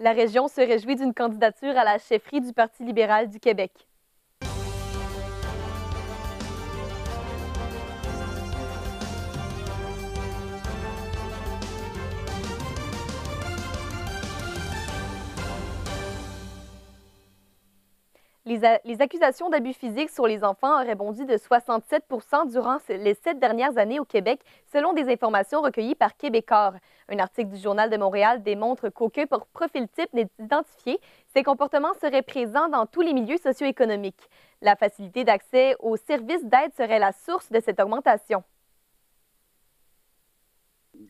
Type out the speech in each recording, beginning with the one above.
La région se réjouit d'une candidature à la chefferie du Parti libéral du Québec. Les accusations d'abus physiques sur les enfants auraient bondi de 67 % durant les 7 dernières années au Québec, selon des informations recueillies par Québecor. Un article du Journal de Montréal démontre qu'aucun profil type n'est identifié. Ces comportements seraient présents dans tous les milieux socio-économiques. La facilité d'accès aux services d'aide serait la source de cette augmentation.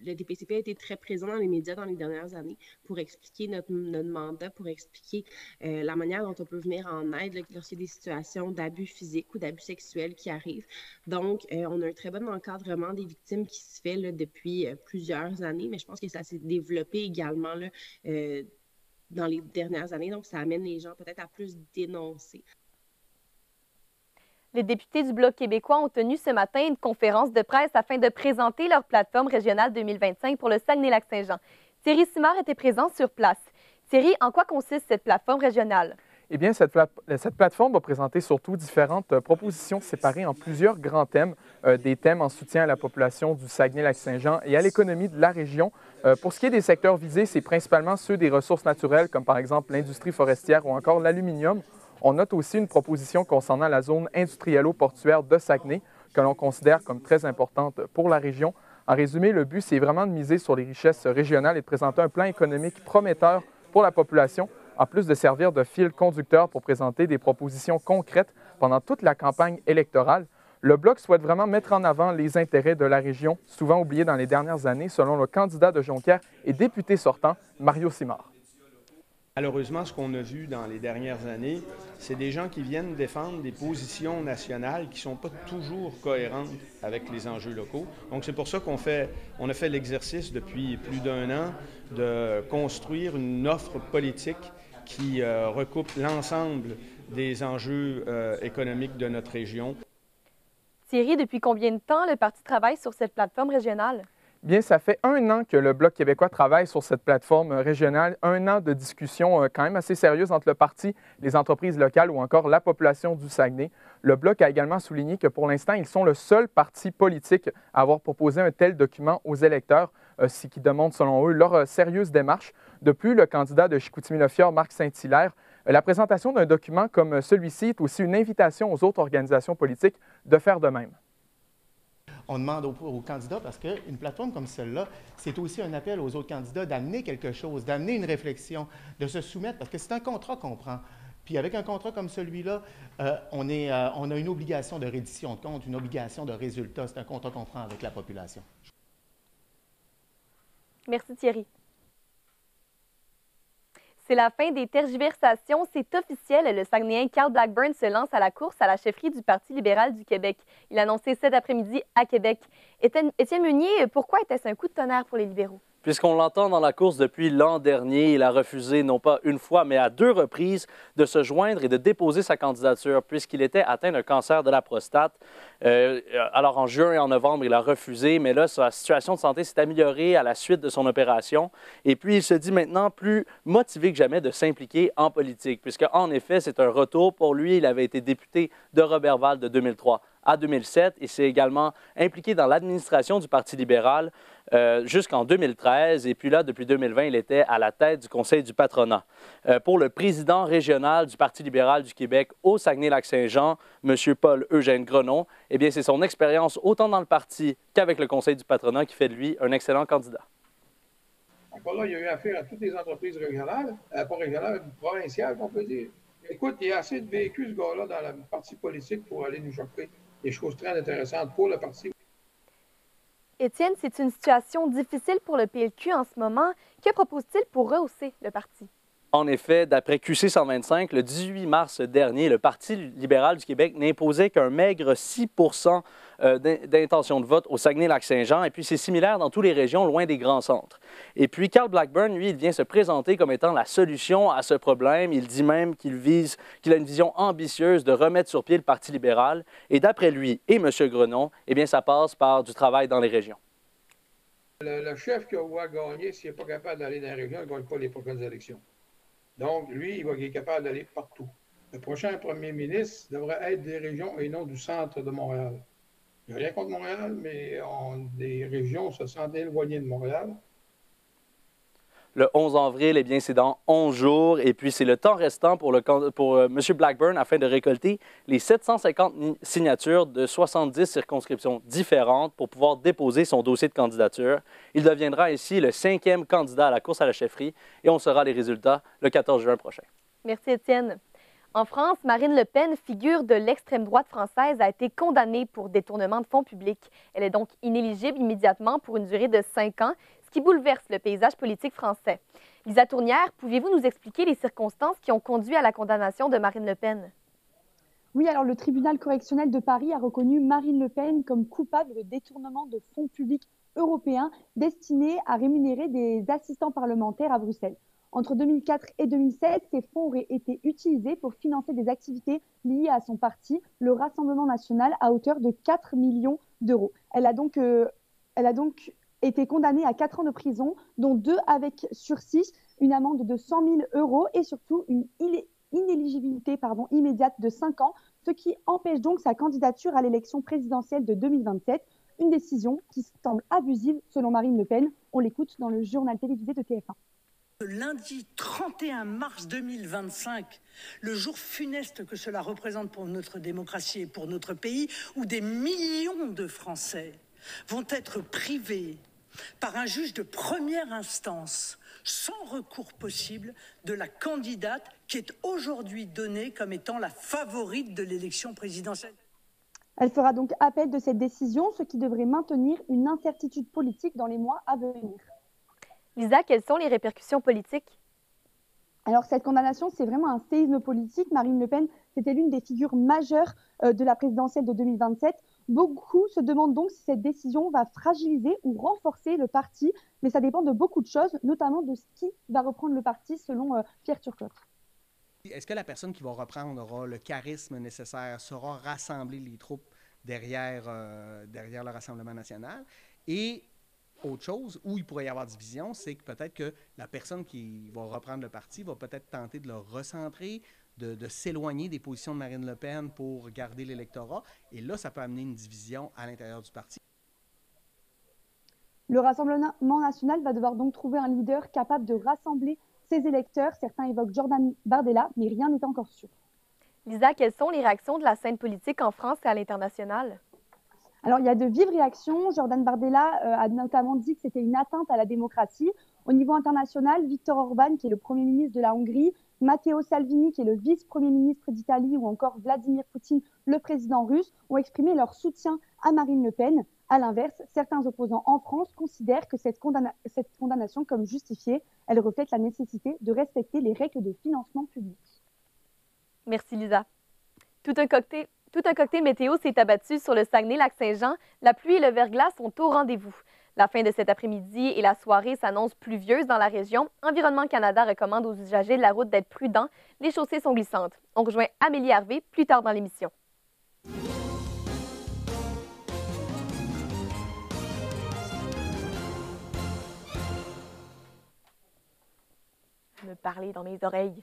Le DPCP a été très présent dans les médias dans les dernières années pour expliquer notre mandat, pour expliquer la manière dont on peut venir en aide lorsqu'il y a des situations d'abus physiques ou d'abus sexuels qui arrivent. Donc, on a un très bon encadrement des victimes qui se fait là, depuis plusieurs années, mais je pense que ça s'est développé également là, dans les dernières années. Donc, ça amène les gens peut-être à plus dénoncer. Les députés du Bloc québécois ont tenu ce matin une conférence de presse afin de présenter leur plateforme régionale 2025 pour le Saguenay-Lac-Saint-Jean. Thierry Simard était présent sur place. Thierry, en quoi consiste cette plateforme régionale? Eh bien, cette plateforme va présenter surtout différentes propositions séparées en plusieurs grands thèmes, des thèmes en soutien à la population du Saguenay-Lac-Saint-Jean et à l'économie de la région. Pour ce qui est des secteurs visés, c'est principalement ceux des ressources naturelles, comme par exemple l'industrie forestière ou encore l'aluminium. On note aussi une proposition concernant la zone industriello-portuaire de Saguenay, que l'on considère comme très importante pour la région. En résumé, le but, c'est vraiment de miser sur les richesses régionales et de présenter un plan économique prometteur pour la population, en plus de servir de fil conducteur pour présenter des propositions concrètes pendant toute la campagne électorale. Le Bloc souhaite vraiment mettre en avant les intérêts de la région, souvent oubliés dans les dernières années, selon le candidat de Jonquière et député sortant, Mario Simard. Malheureusement, ce qu'on a vu dans les dernières années, c'est des gens qui viennent défendre des positions nationales qui ne sont pas toujours cohérentes avec les enjeux locaux. Donc, c'est pour ça qu'on a fait l'exercice depuis plus d'un an de construire une offre politique qui recoupe l'ensemble des enjeux économiques de notre région. Thierry, depuis combien de temps le Parti travaille sur cette plateforme régionale? Bien, ça fait 1 an que le Bloc québécois travaille sur cette plateforme régionale, 1 an de discussions quand même assez sérieuses entre le parti, les entreprises locales ou encore la population du Saguenay. Le Bloc a également souligné que pour l'instant, ils sont le seul parti politique à avoir proposé un tel document aux électeurs, ce qui démontre selon eux leur sérieuse démarche. De plus, le candidat de Chicoutimi-Le-Fjord, Marc Saint-Hilaire, la présentation d'un document comme celui-ci est aussi une invitation aux autres organisations politiques de faire de même. On demande aux candidats, parce qu'une plateforme comme celle-là, c'est aussi un appel aux autres candidats d'amener quelque chose, d'amener une réflexion, de se soumettre, parce que c'est un contrat qu'on prend. Puis avec un contrat comme celui-là, on a une obligation de reddition de compte, une obligation de résultat. C'est un contrat qu'on prend avec la population. Merci Thierry. C'est la fin des tergiversations. C'est officiel. Le Saguenayen Carl Blackburn se lance à la course à la chefferie du Parti libéral du Québec. Il a annoncé cet après-midi à Québec. Étienne Meunier, pourquoi était-ce un coup de tonnerre pour les libéraux? Puisqu'on l'entend dans la course depuis l'an dernier, il a refusé non pas une fois, mais à 2 reprises de se joindre et de déposer sa candidature, puisqu'il était atteint d'un cancer de la prostate. Alors en juin et en novembre, il a refusé, mais là, sa situation de santé s'est améliorée à la suite de son opération. Et puis, il se dit maintenant plus motivé que jamais de s'impliquer en politique, puisqu'en effet, c'est un retour pour lui. Il avait été député de Roberval de 2003 à 2007 et s'est également impliqué dans l'administration du Parti libéral jusqu'en 2013. Et puis là, depuis 2020, il était à la tête du Conseil du patronat. Pour le président régional du Parti libéral du Québec au Saguenay-Lac-Saint-Jean, M. Paul-Eugène Grenon, eh bien, c'est son expérience autant dans le parti qu'avec le Conseil du patronat qui fait de lui un excellent candidat. Encore là, il y a eu affaire à toutes les entreprises régionales, pas régionales, provinciales, on peut dire. Écoute, il y a assez de véhicules, ce gars-là, dans la partie politique pour aller nous choquer des choses très intéressantes pour le parti. Étienne, c'est une situation difficile pour le PLQ en ce moment. Que propose-t-il pour rehausser le parti? En effet, d'après QC 125, le 18 mars dernier, le Parti libéral du Québec n'imposait qu'un maigre 6 % d'intention de vote au Saguenay-Lac-Saint-Jean. Et puis, c'est similaire dans toutes les régions, loin des grands centres. Et puis, Carl Blackburn, lui, il vient se présenter comme étant la solution à ce problème. Il dit même qu'il a une vision ambitieuse de remettre sur pied le Parti libéral. Et d'après lui et M. Grenon, eh bien, ça passe par du travail dans les régions. Le chef qui va gagner, s'il n'est pas capable d'aller dans les régions, il ne gagne pas les prochaines élections. Donc, lui, il est capable d'aller partout. Le prochain premier ministre devrait être des régions et non du centre de Montréal. Il n'y a rien contre Montréal, mais des régions se sentent éloignées de Montréal. Le 11 avril, eh bien, c'est dans 11 jours. Et puis, c'est le temps restant pour M. Blackburn afin de récolter les 750 signatures de 70 circonscriptions différentes pour pouvoir déposer son dossier de candidature. Il deviendra ainsi le 5e candidat à la course à la chefferie et on saura les résultats le 14 juin prochain. Merci, Étienne. En France, Marine Le Pen, figure de l'extrême droite française, a été condamnée pour détournement de fonds publics. Elle est donc inéligible immédiatement pour une durée de 5 ans, ce qui bouleverse le paysage politique français. Lisa Tournière, pouviez-vous nous expliquer les circonstances qui ont conduit à la condamnation de Marine Le Pen? Oui, alors le tribunal correctionnel de Paris a reconnu Marine Le Pen comme coupable de détournement de fonds publics européens destinés à rémunérer des assistants parlementaires à Bruxelles. Entre 2004 et 2016, ces fonds auraient été utilisés pour financer des activités liées à son parti, le Rassemblement national, à hauteur de 4 millions d'euros. Elle a donc été condamnée à 4 ans de prison, dont 2 avec sursis, une amende de 100 000 euros et surtout une inéligibilité immédiate de 5 ans, ce qui empêche donc sa candidature à l'élection présidentielle de 2027. Une décision qui semble abusive selon Marine Le Pen. On l'écoute dans le journal télévisé de TF1. Lundi 31 mars 2025, le jour funeste que cela représente pour notre démocratie et pour notre pays, où des millions de Français vont être privés par un juge de première instance, sans recours possible, de la candidate qui est aujourd'hui donnée comme étant la favorite de l'élection présidentielle. Elle fera donc appel de cette décision, ce qui devrait maintenir une incertitude politique dans les mois à venir. Lisa, quelles sont les répercussions politiques? Alors, cette condamnation, c'est vraiment un séisme politique. Marine Le Pen, c'était l'une des figures majeures de la présidentielle de 2027. Beaucoup se demandent donc si cette décision va fragiliser ou renforcer le parti, mais ça dépend de beaucoup de choses, notamment de qui va reprendre le parti, selon Pierre Turcotte. Est-ce que la personne qui va reprendre aura le charisme nécessaire, saura rassembler les troupes derrière le Rassemblement national? Et autre chose, où il pourrait y avoir division, c'est que peut-être que la personne qui va reprendre le parti va peut-être tenter de le recentrer, de s'éloigner des positions de Marine Le Pen pour garder l'électorat. Et là, ça peut amener une division à l'intérieur du parti. Le Rassemblement national va devoir donc trouver un leader capable de rassembler ses électeurs. Certains évoquent Jordan Bardella, mais rien n'est encore sûr. Lisa, quelles sont les réactions de la scène politique en France et à l'international? Alors, il y a de vives réactions. Jordan Bardella a notamment dit que c'était une atteinte à la démocratie. Au niveau international, Viktor Orban, qui est le Premier ministre de la Hongrie, Matteo Salvini, qui est le vice-premier ministre d'Italie, ou encore Vladimir Poutine, le président russe, ont exprimé leur soutien à Marine Le Pen. À l'inverse, certains opposants en France considèrent que cette condamnation comme justifiée, elle reflète la nécessité de respecter les règles de financement public. Merci Lisa. Tout un cocktail météo s'est abattu sur le Saguenay-Lac-Saint-Jean. La pluie et le verglas sont au rendez-vous. La fin de cet après-midi et la soirée s'annoncent pluvieuses dans la région. Environnement Canada recommande aux usagers de la route d'être prudents. Les chaussées sont glissantes. On rejoint Amélie Harvey plus tard dans l'émission. Me parler dans mes oreilles.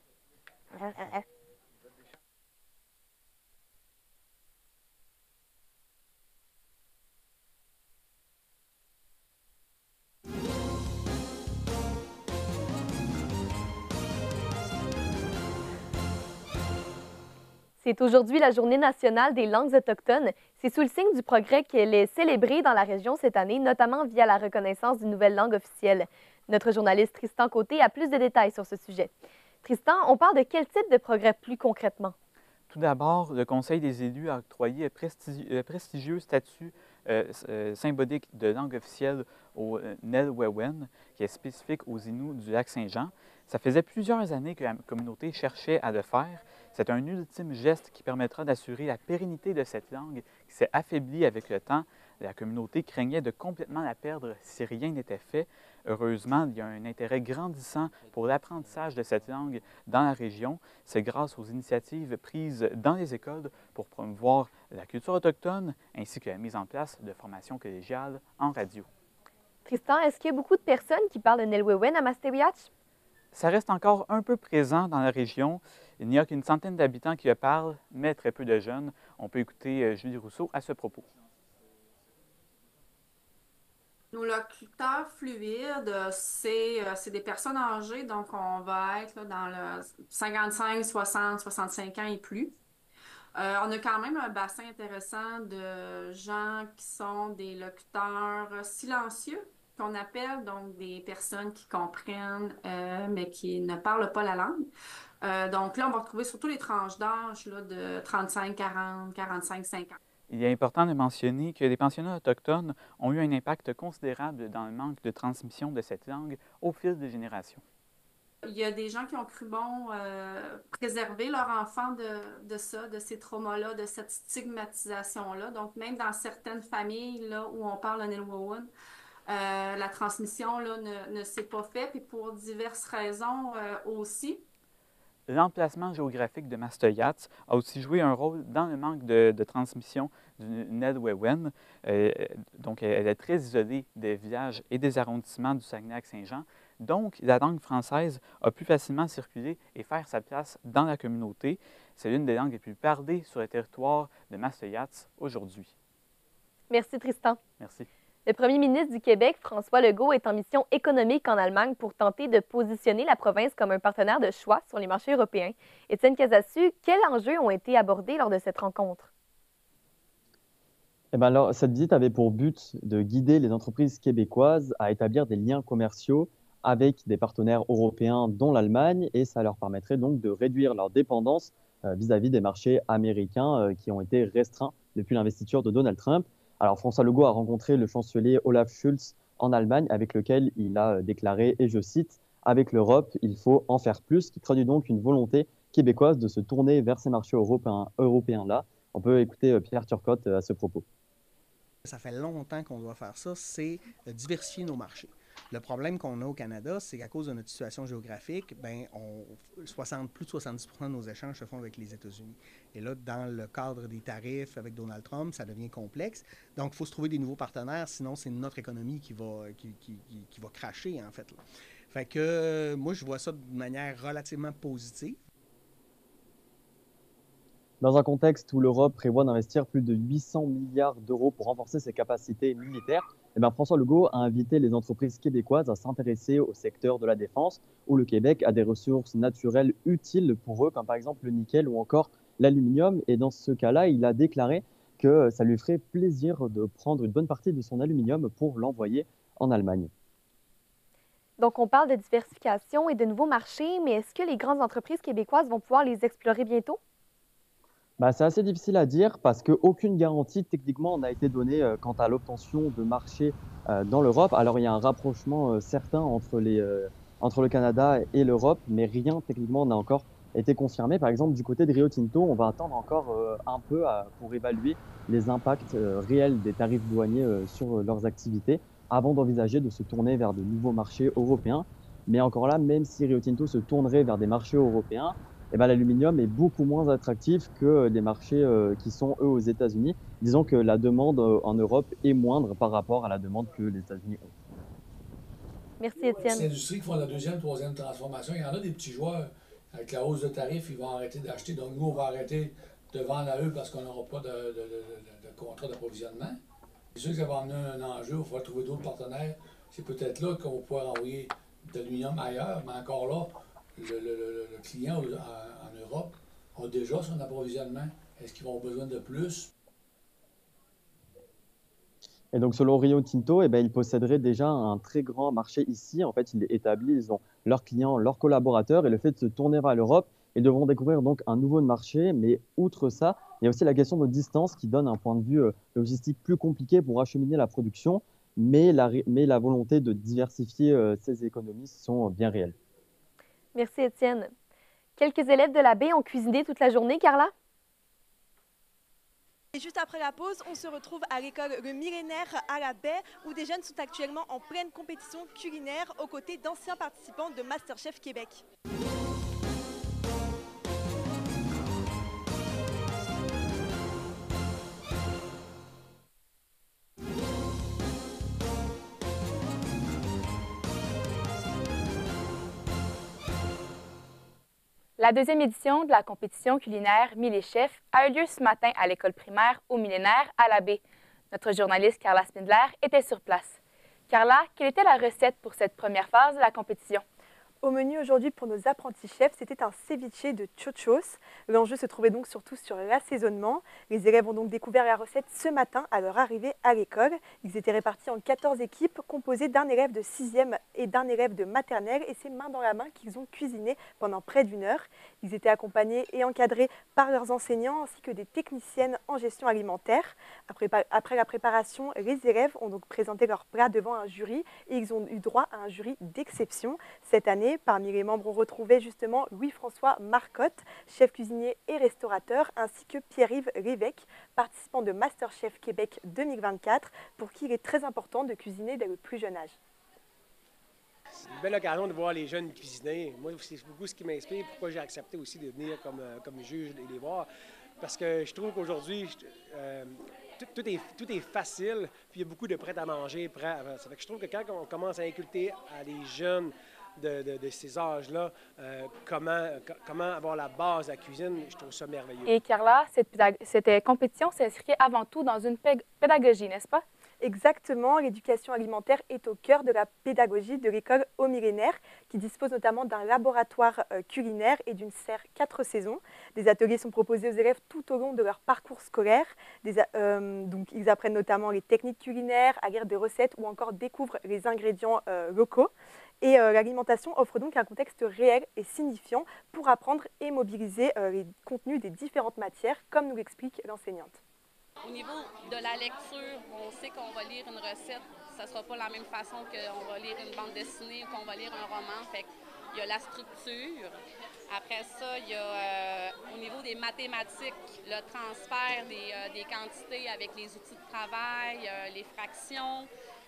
C'est aujourd'hui la Journée nationale des langues autochtones. C'est sous le signe du progrès qu'elle est célébrée dans la région cette année, notamment via la reconnaissance d'une nouvelle langue officielle. Notre journaliste Tristan Côté a plus de détails sur ce sujet. Tristan, on parle de quel type de progrès plus concrètement? Tout d'abord, le Conseil des élus a octroyé un prestigieux statut symbolique de langue officielle au Nel-Wewen, qui est spécifique aux Inuits du lac Saint-Jean. Ça faisait plusieurs années que la communauté cherchait à le faire. C'est un ultime geste qui permettra d'assurer la pérennité de cette langue qui s'est affaiblie avec le temps. La communauté craignait de complètement la perdre si rien n'était fait. Heureusement, il y a un intérêt grandissant pour l'apprentissage de cette langue dans la région. C'est grâce aux initiatives prises dans les écoles pour promouvoir la culture autochtone ainsi que la mise en place de formations collégiales en radio. Tristan, est-ce qu'il y a beaucoup de personnes qui parlent de Nel-Wewen à Mastéwiach? Ça reste encore un peu présent dans la région. Il n'y a qu'une centaine d'habitants qui le parlent, mais très peu de jeunes. On peut écouter Julie Rousseau à ce propos. Nos locuteurs fluides, c'est des personnes âgées, donc on va être là, dans le 55, 60, 65 ans et plus. On a quand même un bassin intéressant de gens qui sont des locuteurs silencieux, qu'on appelle, donc des personnes qui comprennent, mais qui ne parlent pas la langue. Donc là, on va retrouver surtout les tranches d'âge là, de 35, 40, 45, 50. Il est important de mentionner que les pensionnats autochtones ont eu un impact considérable dans le manque de transmission de cette langue au fil des générations. Il y a des gens qui ont cru bon préserver leur enfant de ça, de ces traumas-là, de cette stigmatisation-là. Donc, même dans certaines familles là, où on parle en Nilwawan, la transmission là, ne s'est pas faite, puis pour diverses raisons aussi. L'emplacement géographique de Mastoyat a aussi joué un rôle dans le manque de transmission du Ned-Wewen. Donc, elle est très isolée des villages et des arrondissements du Saguenay-Lac-Saint-Jean. Donc, la langue française a pu facilement circuler et faire sa place dans la communauté. C'est l'une des langues les plus parlées sur le territoire de Mastoyat aujourd'hui. Merci, Tristan. Merci. Le premier ministre du Québec, François Legault, est en mission économique en Allemagne pour tenter de positionner la province comme un partenaire de choix sur les marchés européens. Étienne Cazasu, quels enjeux ont été abordés lors de cette rencontre? Eh bien, alors, cette visite avait pour but de guider les entreprises québécoises à établir des liens commerciaux avec des partenaires européens, dont l'Allemagne, et ça leur permettrait donc de réduire leur dépendance vis-à-vis des marchés américains qui ont été restreints depuis l'investiture de Donald Trump. Alors, François Legault a rencontré le chancelier Olaf Scholz en Allemagne, avec lequel il a déclaré, et je cite, « Avec l'Europe, il faut en faire plus », qui traduit donc une volonté québécoise de se tourner vers ces marchés européens-là. On peut écouter Pierre Turcotte à ce propos. Ça fait longtemps qu'on doit faire ça, c'est diversifier nos marchés. Le problème qu'on a au Canada, c'est qu'à cause de notre situation géographique, plus de 70% de nos échanges se font avec les États-Unis. Et là, dans le cadre des tarifs avec Donald Trump, ça devient complexe. Donc, il faut se trouver des nouveaux partenaires, sinon c'est notre économie qui va cracher, en fait. Là. Fait que moi, je vois ça de manière relativement positive. Dans un contexte où l'Europe prévoit d'investir plus de 800 milliards d'euros pour renforcer ses capacités militaires, François Legault a invité les entreprises québécoises à s'intéresser au secteur de la défense, où le Québec a des ressources naturelles utiles pour eux, comme par exemple le nickel ou encore l'aluminium. Et dans ce cas-là, il a déclaré que ça lui ferait plaisir de prendre une bonne partie de son aluminium pour l'envoyer en Allemagne. Donc, on parle de diversification et de nouveaux marchés, mais est-ce que les grandes entreprises québécoises vont pouvoir les explorer bientôt? C'est assez difficile à dire parce qu'aucune garantie techniquement n'a été donnée quant à l'obtention de marchés dans l'Europe. Alors il y a un rapprochement certain entre le Canada et l'Europe, mais rien techniquement n'a encore été confirmé. Par exemple, du côté de Rio Tinto, on va attendre encore un peu pour évaluer les impacts réels des tarifs douaniers sur leurs activités avant d'envisager de se tourner vers de nouveaux marchés européens. Mais encore là, même si Rio Tinto se tournerait vers des marchés européens, l'aluminium est beaucoup moins attractif que les marchés qui sont, eux, aux États-Unis. Disons que la demande en Europe est moindre par rapport à la demande que les États-Unis ont. Merci, Étienne. Les industries qui font la deuxième, troisième transformation, il y en a des petits joueurs. Avec la hausse de tarifs, ils vont arrêter d'acheter. Donc, nous, on va arrêter de vendre à eux parce qu'on n'aura pas de contrat d'approvisionnement. C'est sûr que ça va amener un enjeu. Il va falloir trouver d'autres partenaires. C'est peut-être là qu'on va pouvoir envoyer de l'aluminium ailleurs, mais encore là, le client en Europe a déjà son approvisionnement. Est-ce qu'ils vont avoir besoin de plus? Et donc, selon Rio Tinto, ils posséderaient déjà un très grand marché ici. En fait, il est établi, ils ont leurs clients, leurs collaborateurs. Et le fait de se tourner vers l'Europe, ils devront découvrir donc un nouveau marché. Mais outre ça, il y a aussi la question de distance qui donne un point de vue logistique plus compliqué pour acheminer la production. Mais la volonté de diversifier ces économies sont bien réelles. Merci, Étienne. Quelques élèves de la baie ont cuisiné toute la journée, Carla? Et juste après la pause, on se retrouve à l'école Le Millénaire à la baie, où des jeunes sont actuellement en pleine compétition culinaire aux côtés d'anciens participants de MasterChef Québec. La deuxième édition de la compétition culinaire Mille et Chefs a eu lieu ce matin à l'école primaire au millénaire à la baie. Notre journaliste Carla Spindler était sur place. Carla, quelle était la recette pour cette première phase de la compétition? Au menu aujourd'hui pour nos apprentis chefs, c'était un ceviche de chochos. L'enjeu se trouvait donc surtout sur l'assaisonnement. Les élèves ont donc découvert la recette ce matin à leur arrivée à l'école. Ils étaient répartis en 14 équipes composées d'un élève de 6e et d'un élève de maternelle et c'est main dans la main qu'ils ont cuisiné pendant près d'1 heure. Ils étaient accompagnés et encadrés par leurs enseignants ainsi que des techniciennes en gestion alimentaire. Après la préparation, les élèves ont donc présenté leur plat devant un jury et ils ont eu droit à un jury d'exception. Cette année, parmi les membres, on retrouvait justement Louis-François Marcotte, chef cuisinier et restaurateur, ainsi que Pierre-Yves Lévesque, participant de MasterChef Québec 2024, pour qui il est très important de cuisiner dès le plus jeune âge. C'est une belle occasion de voir les jeunes cuisiner. Moi, c'est beaucoup ce qui m'inspire, pourquoi j'ai accepté aussi de venir comme juge et les voir. Parce que je trouve qu'aujourd'hui, tout est facile, puis il y a beaucoup de prêt à manger. Ça fait que je trouve que quand on commence à inculquer à des jeunes de ces âges-là, comment avoir la base de la cuisine, je trouve ça merveilleux. Et Carla, cette compétition s'inscrit avant tout dans une pédagogie, n'est-ce pas? Exactement, l'éducation alimentaire est au cœur de la pédagogie de l'école au millénaire, qui dispose notamment d'un laboratoire culinaire et d'une serre 4 saisons. Des ateliers sont proposés aux élèves tout au long de leur parcours scolaire. Donc, ils apprennent notamment les techniques culinaires, à lire des recettes ou encore découvrent les ingrédients locaux. Et l'alimentation offre donc un contexte réel et signifiant pour apprendre et mobiliser les contenus des différentes matières, comme nous l'explique l'enseignante. Au niveau de la lecture, on sait qu'on va lire une recette, ça ne sera pas la même façon qu'on va lire une bande dessinée ou qu'on va lire un roman. Fait qu'il y a la structure. Après ça, il y a au niveau des mathématiques, le transfert des quantités avec les outils de travail, les fractions.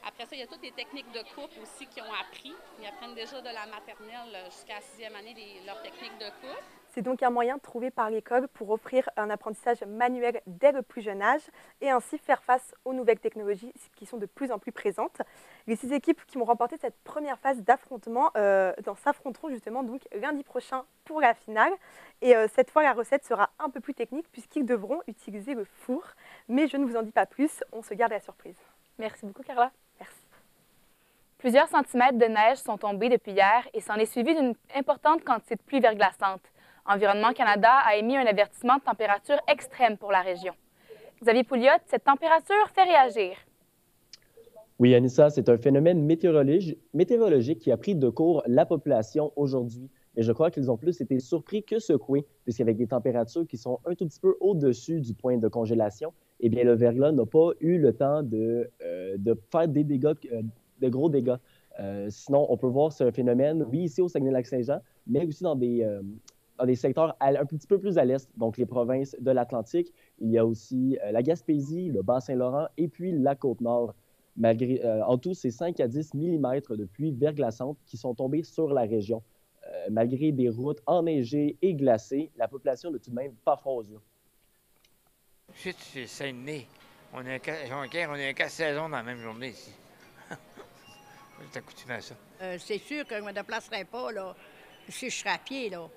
Après ça, il y a toutes les techniques de coupe aussi qu'ils ont appris. Ils apprennent déjà de la maternelle jusqu'à la 6e année leurs techniques de coupe. C'est donc un moyen trouvé par l'école pour offrir un apprentissage manuel dès le plus jeune âge et ainsi faire face aux nouvelles technologies qui sont de plus en plus présentes. Les 6 équipes qui vont remporté cette première phase d'affrontement s'affronteront justement donc lundi prochain pour la finale. Et cette fois, la recette sera un peu plus technique puisqu'ils devront utiliser le four. Mais je ne vous en dis pas plus, on se garde la surprise. Merci beaucoup, Carla. Merci. Plusieurs centimètres de neige sont tombés depuis hier et s'en est suivi d'une importante quantité de pluie verglaçante. Environnement Canada a émis un avertissement de température extrême pour la région. Xavier Pouliot, cette température fait réagir. Oui, Anissa, c'est un phénomène météorologique qui a pris de court la population aujourd'hui. Et je crois qu'ils ont plus été surpris que secoués, puisqu'avec des températures qui sont un tout petit peu au-dessus du point de congélation, eh bien, le verglas n'a pas eu le temps de faire des dégâts, de gros dégâts. Sinon, on peut voir ce phénomène, oui, ici au Saguenay-Lac-Saint-Jean, mais aussi dans des secteurs un petit peu plus à l'est, donc les provinces de l'Atlantique. Il y a aussi la Gaspésie, le Bas-Saint-Laurent et puis la Côte-Nord. En tout, c'est 5 à 10 mm de pluie verglaçante qui sont tombés sur la région. Malgré des routes enneigées et glacées, la population n'a tout de même pas froid aux yeux. C'est Saguenay. On a 4 saisons dans la même journée ici. On est accoutumé à ça. C'est sûr que je ne me déplacerai pas, là, si je serais à pied, là.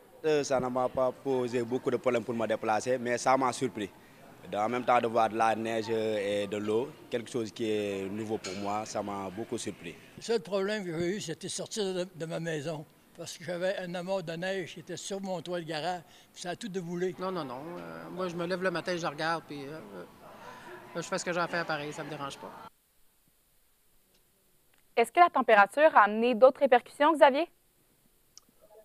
Ça ne m'a pas posé beaucoup de problèmes pour me déplacer, mais ça m'a surpris. En même temps, de voir de la neige et de l'eau, quelque chose qui est nouveau pour moi, ça m'a beaucoup surpris. Le seul problème que j'ai eu, c'était sortir de ma maison. Parce que j'avais un amas de neige qui était sur mon toit de garage. Ça a tout déboulé. Non. Moi, je me lève le matin, je regarde, puis je fais ce que j'ai à faire pareil, ça me dérange pas. Est-ce que la température a amené d'autres répercussions, Xavier?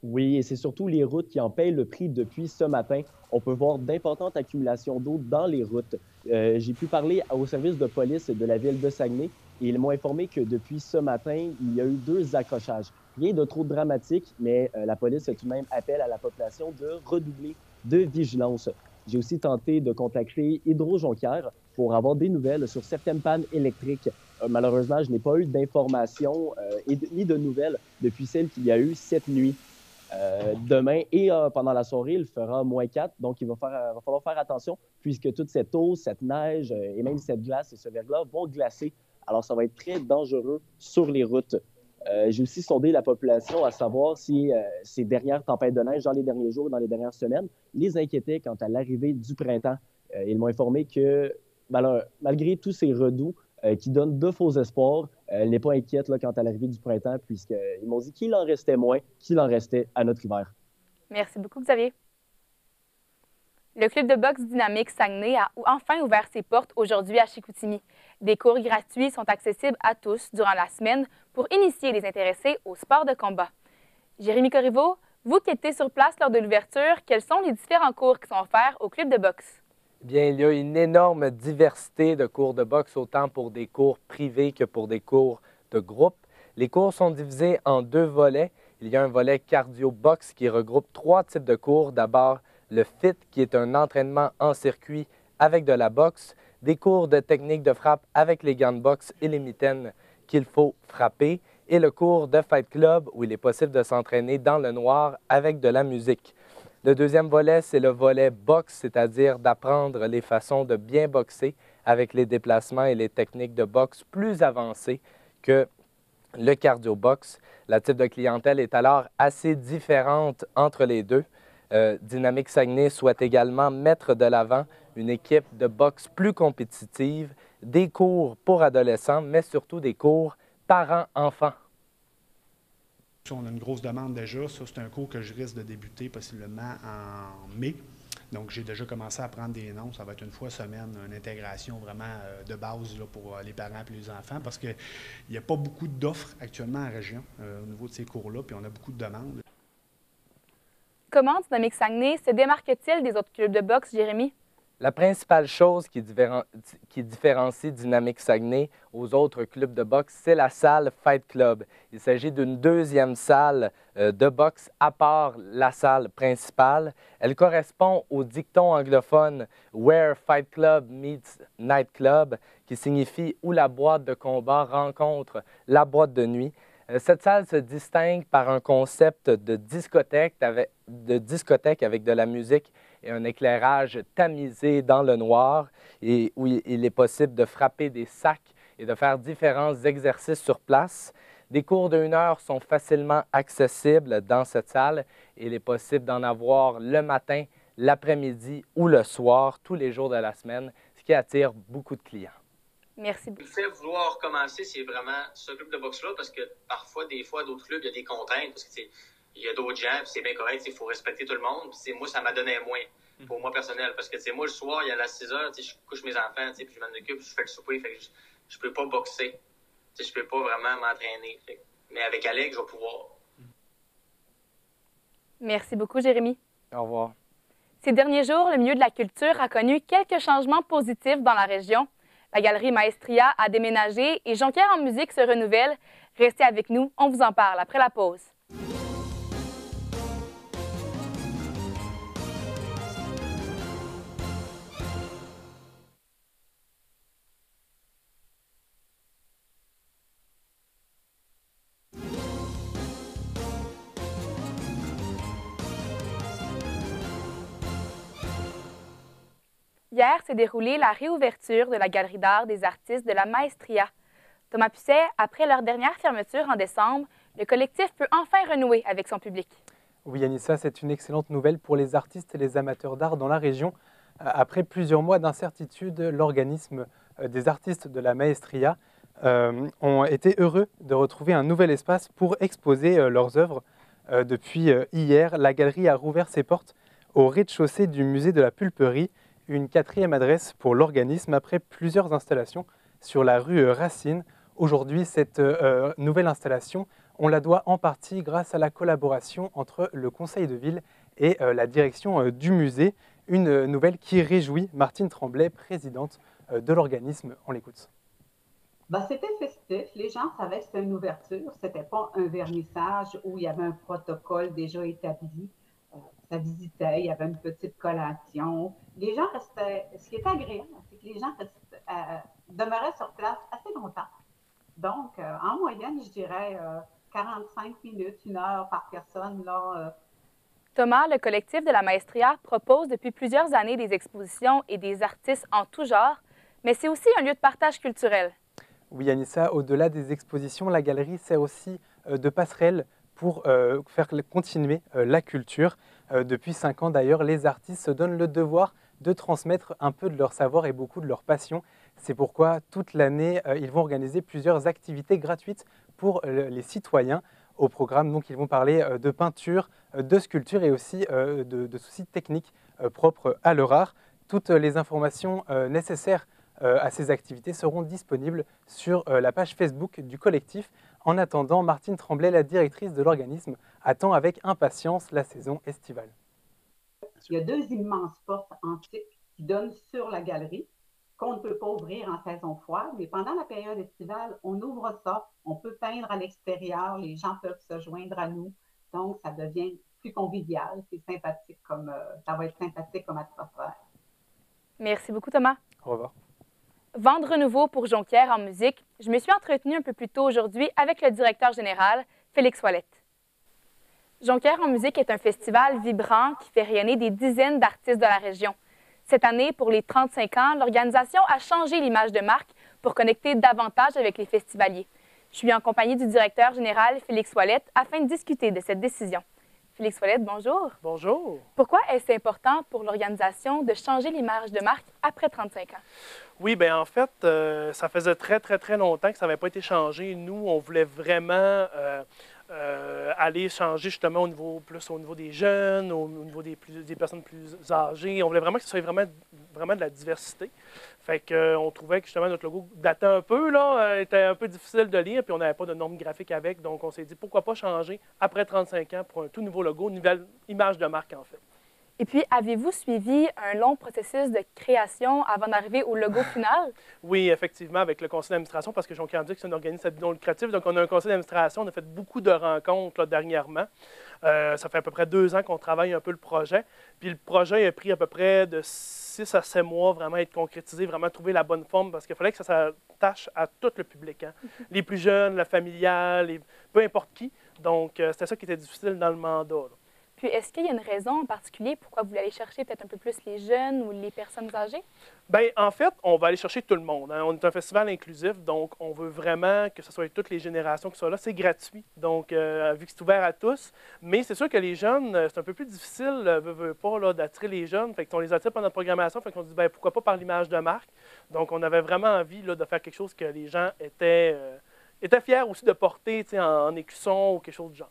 Oui, et c'est surtout les routes qui en payent le prix depuis ce matin. On peut voir d'importantes accumulations d'eau dans les routes. J'ai pu parler au service de police de la ville de Saguenay et ils m'ont informé que depuis ce matin, il y a eu 2 accrochages. Rien de trop dramatique, mais la police a tout de même appel à la population de redoubler de vigilance. J'ai aussi tenté de contacter Hydro-Jonquière pour avoir des nouvelles sur certaines pannes électriques. Malheureusement, je n'ai pas eu d'informations ni de nouvelles depuis celles qu'il y a eu cette nuit. Demain et pendant la soirée, il fera -4, donc il va falloir faire attention puisque toute cette eau, cette neige et même cette glace et ce verglas vont glacer. Alors, ça va être très dangereux sur les routes. J'ai aussi sondé la population à savoir si ces dernières tempêtes de neige dans les derniers jours, dans les dernières semaines, les inquiétaient quant à l'arrivée du printemps. Ils m'ont informé que malgré tous ces redoux qui donnent de faux espoirs, elle n'est pas inquiète là, quant à l'arrivée du printemps, puisqu'ils m'ont dit qu'il en restait moins qu'il en restait à notre hiver. Merci beaucoup, Xavier. Le club de boxe Dynamique Saguenay a enfin ouvert ses portes aujourd'hui à Chicoutimi. Des cours gratuits sont accessibles à tous durant la semaine pour initier les intéressés au sport de combat. Jérémy Corriveau, vous qui étiez sur place lors de l'ouverture, quels sont les différents cours qui sont offerts au club de boxe? Bien, il y a une énorme diversité de cours de boxe, autant pour des cours privés que pour des cours de groupe. Les cours sont divisés en 2 volets. Il y a un volet cardio-boxe qui regroupe 3 types de cours. D'abord, le FIT, qui est un entraînement en circuit avec de la boxe, des cours de technique de frappe avec les gants de boxe et les mitaines qu'il faut frapper, et le cours de Fight Club, où il est possible de s'entraîner dans le noir avec de la musique. Le deuxième volet, c'est le volet boxe, c'est-à-dire d'apprendre les façons de bien boxer avec les déplacements et les techniques de boxe plus avancées que le cardio-boxe. La type de clientèle est alors assez différente entre les deux. Dynamique Saguenay souhaite également mettre de l'avant une équipe de boxe plus compétitive, des cours pour adolescents, mais surtout des cours parents-enfants. On a une grosse demande déjà. Ça, c'est un cours que je risque de débuter possiblement en mai. Donc, j'ai déjà commencé à prendre des noms. Ça va être une fois semaine, une intégration vraiment de base là, pour les parents et les enfants, parce qu'il n'y a pas beaucoup d'offres actuellement en région au niveau de ces cours-là, puis on a beaucoup de demandes. Comment Dynamique Saguenay se démarque-t-il des autres clubs de boxe, Jérémy? La principale chose qui différencie Dynamique Saguenay aux autres clubs de boxe, c'est la salle Fight Club. Il s'agit d'une deuxième salle de boxe à part la salle principale. Elle correspond au dicton anglophone « Where Fight Club meets Night Club », qui signifie « où la boîte de combat rencontre la boîte de nuit ». Cette salle se distingue par un concept de discothèque avec de la musique et un éclairage tamisé dans le noir, et où il est possible de frapper des sacs et de faire différents exercices sur place. Des cours de 1 heure sont facilement accessibles dans cette salle et il est possible d'en avoir le matin, l'après-midi ou le soir, tous les jours de la semaine, ce qui attire beaucoup de clients. Merci. Le fait de vouloir commencer, c'est vraiment ce club de boxe-là, parce que parfois, d'autres clubs, il y a des contraintes, parce que il y a d'autres gens, puis c'est bien correct, il faut respecter tout le monde. Puis moi, ça m'a donné moins, pour moi personnel, parce que moi, le soir, il y a à 6 heures, je couche mes enfants, puis je m'en occupe, je fais le souper, fait que je peux pas boxer. Je peux pas vraiment m'entraîner. Mais avec Alex, je vais pouvoir. Merci beaucoup, Jérémy. Au revoir. Ces derniers jours, le milieu de la culture a connu quelques changements positifs dans la région. La galerie Maestria a déménagé et Jonquière en musique se renouvelle. Restez avec nous, on vous en parle après la pause. Hier s'est déroulée la réouverture de la Galerie d'art des artistes de la Maestria. Thomas Pusset, après leur dernière fermeture en décembre, le collectif peut enfin renouer avec son public. Oui, Anissa, c'est une excellente nouvelle pour les artistes et les amateurs d'art dans la région. Après plusieurs mois d'incertitude, l'organisme des artistes de la Maestria ont été heureux de retrouver un nouvel espace pour exposer leurs œuvres. Depuis hier, la galerie a rouvert ses portes au rez-de-chaussée du musée de la Pulperie, une 4e adresse pour l'organisme après plusieurs installations sur la rue Racine. Aujourd'hui, cette nouvelle installation, on la doit en partie grâce à la collaboration entre le conseil de ville et la direction du musée. Une nouvelle qui réjouit Martine Tremblay, présidente de l'organisme. On l'écoute. C'était festif. Les gens savaient que c'était une ouverture. Ce n'était pas un vernissage où il y avait un protocole déjà établi. Ça visitait, il y avait une petite collation. Les gens restaient, ce qui était agréable, c'est que les gens demeuraient sur place assez longtemps. Donc, en moyenne, je dirais 45 minutes, 1 heure par personne. Là, Thomas, le collectif de la Maestria propose depuis plusieurs années des expositions et des artistes en tout genre, mais c'est aussi un lieu de partage culturel. Oui, Anissa, au-delà des expositions, la galerie sert aussi de passerelle pour faire continuer la culture. Depuis 5 ans d'ailleurs, les artistes se donnent le devoir de transmettre un peu de leur savoir et beaucoup de leur passion. C'est pourquoi toute l'année, ils vont organiser plusieurs activités gratuites pour les citoyens. Au programme, donc, ils vont parler de peinture, de sculpture et aussi de soucis techniques propres à leur art. Toutes les informations nécessaires à ces activités seront disponibles sur la page Facebook du collectif. En attendant, Martine Tremblay, la directrice de l'organisme, attend avec impatience la saison estivale. Il y a 2 immenses portes antiques qui donnent sur la galerie qu'on ne peut pas ouvrir en saison froide, mais pendant la période estivale, on ouvre ça, on peut peindre à l'extérieur, les gens peuvent se joindre à nous, donc ça devient plus convivial, c'est sympathique ça va être sympathique comme atmosphère. Merci beaucoup, Thomas. Au revoir. Vent de renouveau pour Jonquière en musique. Je me suis entretenue un peu plus tôt aujourd'hui avec le directeur général, Félix Ouellette. Jonquière en musique est un festival vibrant qui fait rayonner des dizaines d'artistes de la région. Cette année, pour les 35 ans, l'organisation a changé l'image de marque pour connecter davantage avec les festivaliers. Je suis en compagnie du directeur général, Félix Ouellette, afin de discuter de cette décision. Félix Ouellette, bonjour. Bonjour. Pourquoi est-ce important pour l'organisation de changer l'image de marque après 35 ans? Oui, bien en fait, ça faisait très longtemps que ça n'avait pas été changé. Nous, on voulait vraiment aller changer justement au niveau des jeunes, au niveau des personnes plus âgées. On voulait vraiment que ce soit vraiment de la diversité. Fait qu'on trouvait que justement notre logo datait un peu, là, était un peu difficile de lire, puis on n'avait pas de normes graphiques avec. Donc on s'est dit pourquoi pas changer après 35 ans pour un tout nouveau logo, une nouvelle image de marque en fait. Et puis, avez-vous suivi un long processus de création avant d'arriver au logo final? Oui, effectivement, avec le conseil d'administration, parce que Jonquière en musique, c'est un organisme à but non lucratif. Donc, on a un conseil d'administration. On a fait beaucoup de rencontres là, dernièrement. Ça fait à peu près 2 ans qu'on travaille un peu le projet. Puis, le projet a pris à peu près de 6 à 7 mois vraiment à être concrétisé, vraiment trouver la bonne forme, parce qu'il fallait que ça s'attache à tout le public. Hein? Les plus jeunes, la familiale, peu importe qui. Donc, c'était ça qui était difficile dans le mandat, là. Puis, est-ce qu'il y a une raison en particulier pourquoi vous voulez aller chercher peut-être un peu plus les jeunes ou les personnes âgées? Bien, en fait, on va aller chercher tout le monde. Hein. On est un festival inclusif, donc on veut vraiment que ce soit toutes les générations qui soient là. C'est gratuit, donc vu que c'est ouvert à tous. Mais c'est sûr que les jeunes, c'est un peu plus difficile, veut pas, là, d'attirer les jeunes. Fait qu'on les attire pendant notre programmation. Fait qu'on se dit, bien, pourquoi pas par l'image de marque? Donc, on avait vraiment envie là, de faire quelque chose que les gens étaient fiers aussi de porter en écusson ou quelque chose du genre.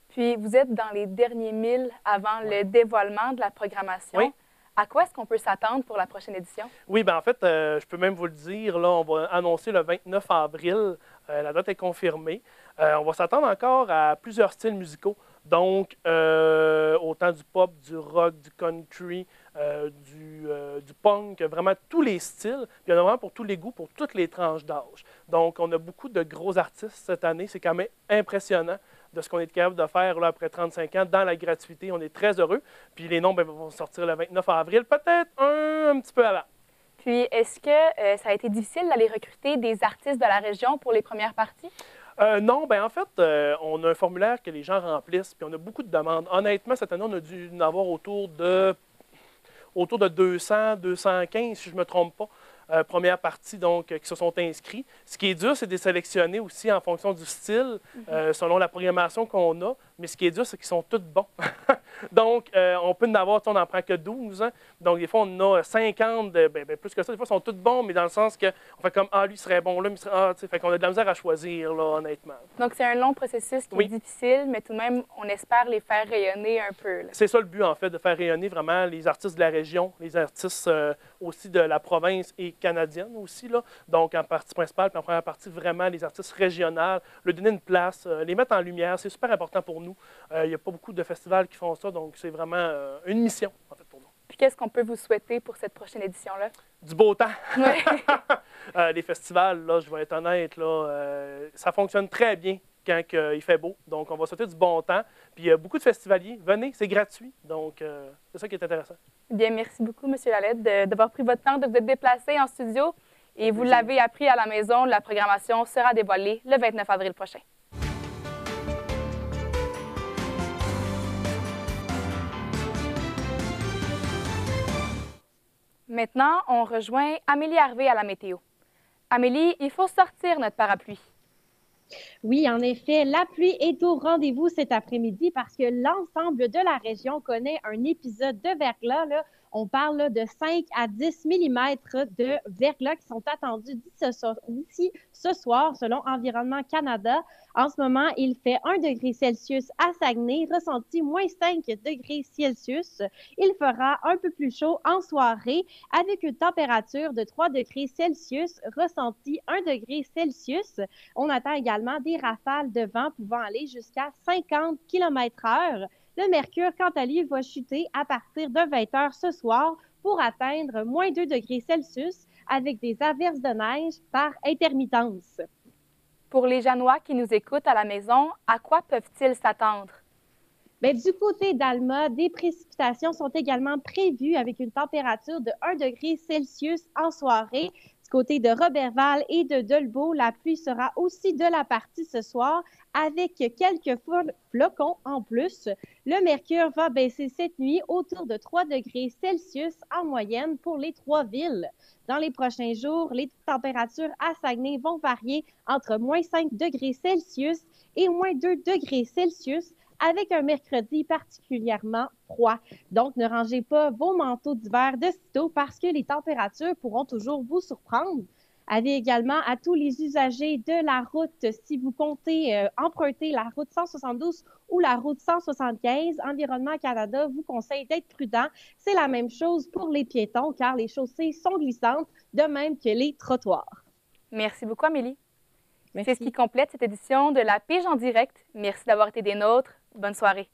Puis, vous êtes dans les derniers 1000 avant le dévoilement de la programmation. Oui. À quoi est-ce qu'on peut s'attendre pour la prochaine édition? Oui, bien en fait, je peux même vous le dire, là, on va annoncer le 29 avril. La date est confirmée. On va s'attendre encore à plusieurs styles musicaux. Donc, autant du pop, du rock, du country, du punk, vraiment tous les styles. Puis il y en a vraiment pour tous les goûts, pour toutes les tranches d'âge. Donc, on a beaucoup de gros artistes cette année. C'est quand même impressionnant de ce qu'on est capable de faire là, après 35 ans dans la gratuité. On est très heureux. Puis les noms vont sortir le 29 avril, peut-être un petit peu avant. Puis, est-ce que ça a été difficile d'aller recruter des artistes de la région pour les premières parties? Non, bien en fait, on a un formulaire que les gens remplissent, puis on a beaucoup de demandes. Honnêtement, cette année, on a dû en avoir autour de 200, 215, si je ne me trompe pas. Première partie, donc, qui se sont inscrits. Ce qui est dur, c'est de les sélectionner aussi en fonction du style, selon la programmation qu'on a. Mais ce qui est dur, c'est qu'ils sont tous bons. Donc, on peut en avoir, on n'en prend que 12. Hein? Donc, des fois, on en a 50, plus que ça. Des fois, ils sont tous bons, mais dans le sens qu'on fait comme, lui serait bon là, mais fait qu'on a de la misère à choisir, là, honnêtement. Donc, c'est un long processus qui est difficile, mais tout de même, on espère les faire rayonner un peu. C'est ça le but, en fait, de faire rayonner vraiment les artistes de la région, les artistes aussi de la province et canadienne aussi, là. Donc, en partie principale, puis en première partie, vraiment les artistes régionaux, leur donner une place, les mettre en lumière, c'est super important pour nous. Il n'y a pas beaucoup de festivals qui font ça, donc c'est vraiment une mission, en fait, pour nous. Puis qu'est-ce qu'on peut vous souhaiter pour cette prochaine édition-là? Du beau temps. Les festivals, là, je vais être honnête, là, ça fonctionne très bien quand il fait beau. Donc, on va souhaiter du bon temps. Puis, il y a beaucoup de festivaliers. Venez, c'est gratuit. Donc, c'est ça qui est intéressant. Bien, merci beaucoup, M. Lalette, d'avoir pris votre temps de vous déplacer en studio. Et vous l'avez appris à la maison, la programmation sera dévoilée le 29 avril prochain. Maintenant, on rejoint Amélie Harvey à la météo. Amélie, il faut sortir notre parapluie. Oui, en effet, la pluie est au rendez-vous cet après-midi parce que l'ensemble de la région connaît un épisode de verglas. Là. On parle là, de 5 à 10 mm de verglas qui sont attendus d'ici ce soir, selon Environnement Canada. En ce moment, il fait 1 degré Celsius à Saguenay, ressenti moins 5 degrés Celsius. Il fera un peu plus chaud en soirée avec une température de 3 degrés Celsius, ressenti 1 degré Celsius. On attend également des rafales de vent pouvant aller jusqu'à 50 km/h. Le mercure, quant à lui, va chuter à partir de 20 h ce soir pour atteindre moins 2 degrés Celsius avec des averses de neige par intermittence. Pour les Janois qui nous écoutent à la maison, à quoi peuvent-ils s'attendre? Bien, du côté d'Alma, des précipitations sont également prévues avec une température de 1 degré Celsius en soirée. Du côté de Roberval et de Dolbeau, la pluie sera aussi de la partie ce soir avec quelques flocons en plus. Le mercure va baisser cette nuit autour de 3 degrés Celsius en moyenne pour les 3 villes. Dans les prochains jours, les températures à Saguenay vont varier entre moins 5 degrés Celsius et moins 2 degrés Celsius avec un mercredi particulièrement froid. Donc, ne rangez pas vos manteaux d'hiver de sitôt parce que les températures pourront toujours vous surprendre. Avis également à tous les usagers de la route, si vous comptez emprunter la route 172 ou la route 175, Environnement Canada vous conseille d'être prudent. C'est la même chose pour les piétons car les chaussées sont glissantes, de même que les trottoirs. Merci beaucoup, Amélie. C'est ce qui complète cette édition de La Pige en direct. Merci d'avoir été des nôtres. Bonne soirée.